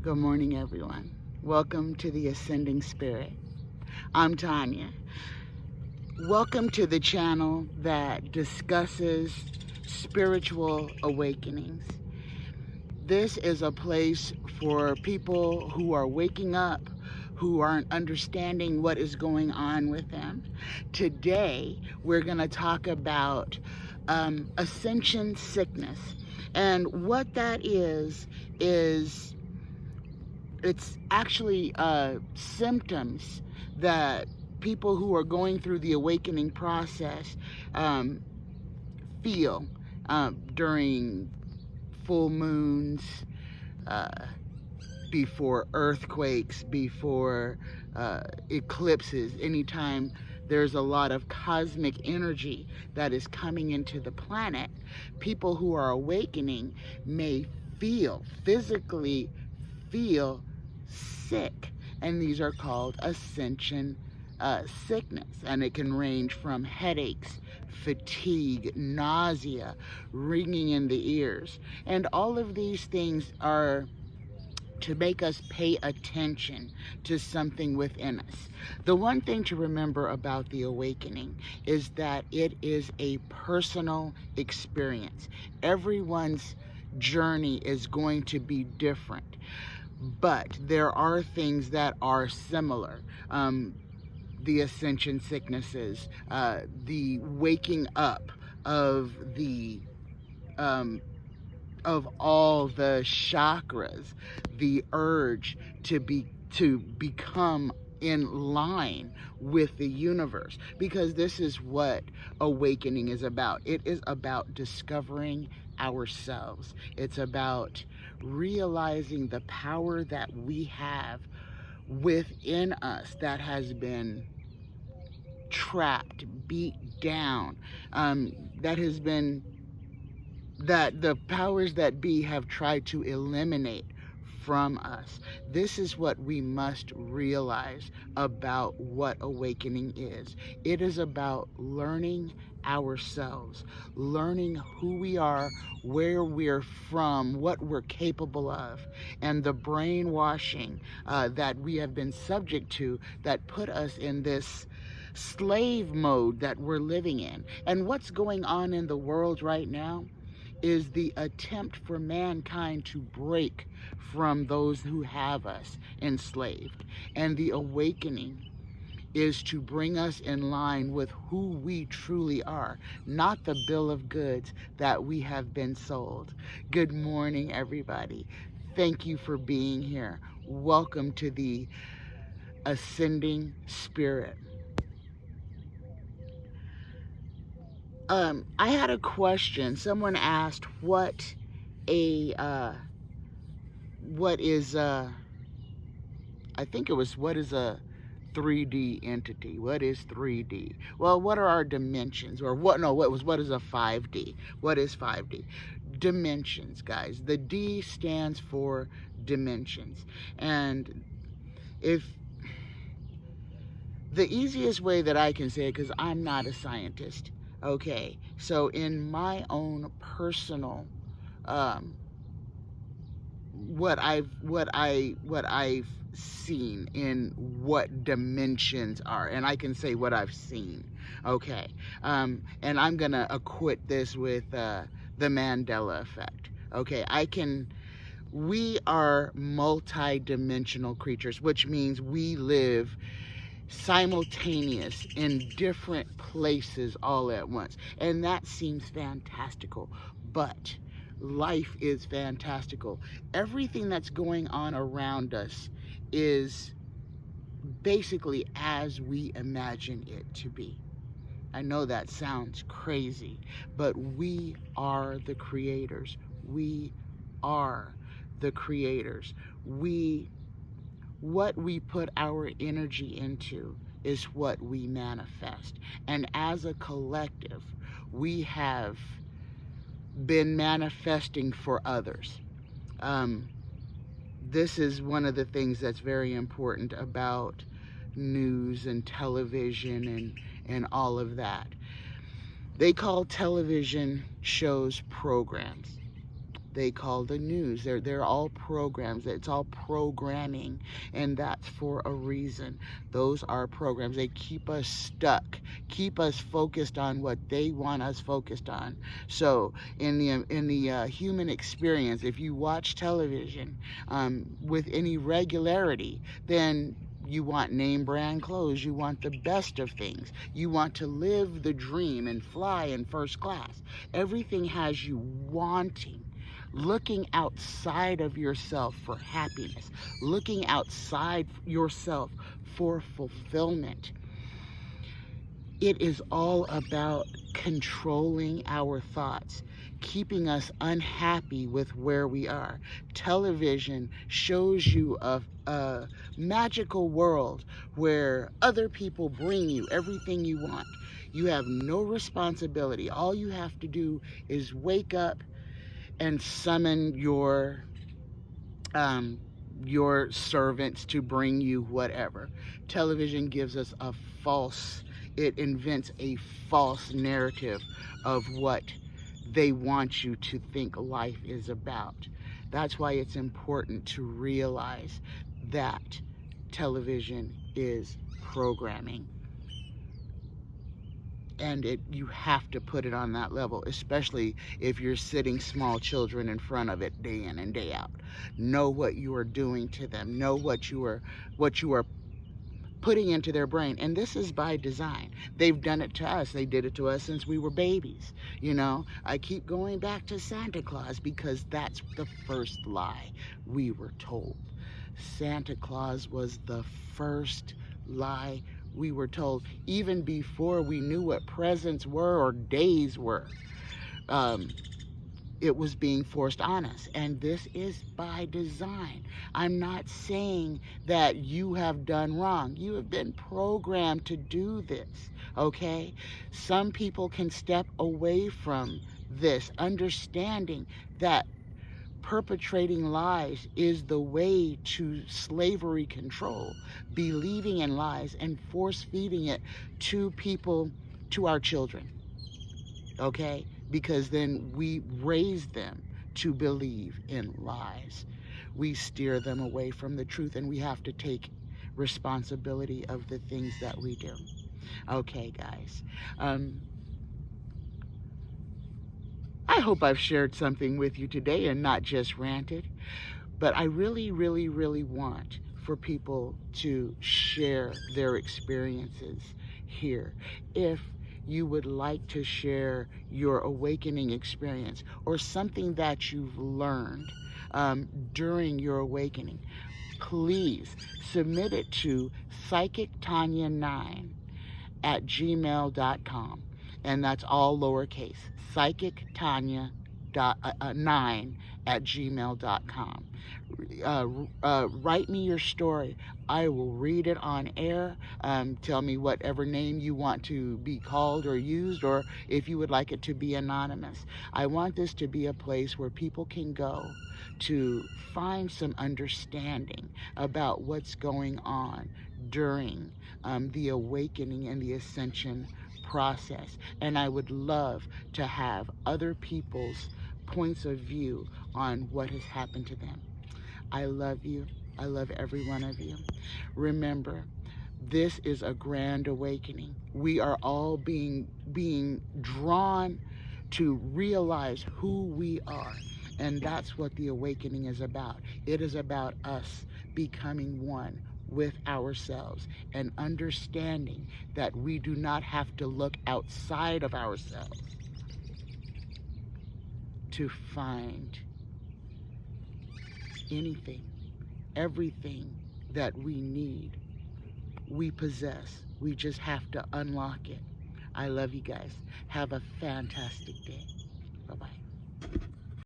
Good morning, everyone. Welcome to the Ascending Spirit. I'm Tanya. Welcome to the channel that discusses spiritual awakenings. This is a place for people who are waking up, who aren't understanding what is going on with them. Today, we're going to talk about ascension sickness. And what that is it's actually symptoms that people who are going through the awakening process feel during full moons, before earthquakes, before eclipses, anytime there's a lot of cosmic energy that is coming into the planet. People who are awakening may physically feel sick, and these are called ascension sickness, and it can range from headaches, fatigue, nausea, ringing in the ears, and all of these things are to make us pay attention to something within us. The one thing to remember about the awakening is that it is a personal experience. Everyone's journey is going to be different, but there are things that are similar. The ascension sicknesses, the waking up of the of all the chakras, the urge to become in line with the universe, because this is what awakening is about. It is about discovering ourselves. It's about realizing the power that we have within us that has been trapped, beat down, that the powers that be have tried to eliminate from us. This is what we must realize about what awakening is. It is about learning ourselves, learning who we are, where we're from, what we're capable of, and the brainwashing that we have been subject to that put us in this slave mode that we're living in. And what's going on in the world right now is the attempt for mankind to break from those who have us enslaved. And the awakening is to bring us in line with who we truly are, not the bill of goods that we have been sold. Good morning, everybody. Thank you for being here. Welcome to the Ascending Spirit. I had a question. Someone asked what is I think it was, what is a 3D entity? What is 3D? Well, what are our dimensions? Or what is a 5D? What is 5D? Dimensions, guys. The D stands for dimensions. And if the easiest way that I can say it, because I'm not a scientist, okay, so in my own personal what I've seen in what dimensions are, and I can say what I've seen, okay, and I'm gonna equate this with the Mandela effect. Okay, we are multi-dimensional creatures, which means we live simultaneous in different places all at once, and that seems fantastical, but life is fantastical. Everything that's going on around us is basically as we imagine it to be. I know that sounds crazy, but we are the creators. We are the creators. What we put our energy into is what we manifest. And as a collective, we have been manifesting for others. This is one of the things that's very important about news and television and all of that. They call television shows programs. they call the news. They're all programs. It's all programming, and that's for a reason. Those are programs. They keep us stuck, keep us focused on what they want us focused on. So in the human experience, if you watch television with any regularity, then you want name brand clothes. You want the best of things. You want to live the dream and fly in first class. Everything has you wanting, looking outside of yourself for happiness, looking outside yourself for fulfillment. It is all about controlling our thoughts, keeping us unhappy with where we are. Television shows you a magical world where other people bring you everything you want. You have no responsibility. All you have to do is wake up and summon your servants to bring you whatever. Television gives us it invents a false narrative of what they want you to think life is about. That's why it's important to realize that television is programming. And you have to put it on that level, especially if you're sitting small children in front of it day in and day out. Know what you are doing to them. Know what you are putting into their brain. And this is by design. They've done it to us. They did it to us since we were babies. I keep going back to Santa Claus because that's the first lie we were told. Santa Claus was the first lie we were told, even before we knew what presents were or days were. It was being forced on us, and this is by design. I'm not saying that you have done wrong. You have been programmed to do this, okay? Some people can step away from this, understanding that perpetrating lies is the way to slavery control, believing in lies and force feeding it to people, to our children, okay? Because then we raise them to believe in lies. We steer them away from the truth, and we have to take responsibility of the things that we do. Okay, guys. I hope I've shared something with you today and not just ranted, but I really, really, really want for people to share their experiences here. If you would like to share your awakening experience or something that you've learned during your awakening, please submit it to psychictanya9@gmail.com. And that's all lowercase, psychictanya9@gmail.com. Write me your story. I will read it on air. Tell me whatever name you want to be called or used, or if you would like it to be anonymous. I want this to be a place where people can go to find some understanding about what's going on during the awakening and the ascension process. And I would love to have other people's points of view on what has happened to them. I love you. I love every one of you. Remember, this is a grand awakening. We are all being drawn to realize who we are. And that's what the awakening is about. It is about us becoming one with ourselves and understanding that we do not have to look outside of ourselves to find anything. Everything that we need, we possess. We just have to unlock it. I love you guys. Have a fantastic day. Bye-bye.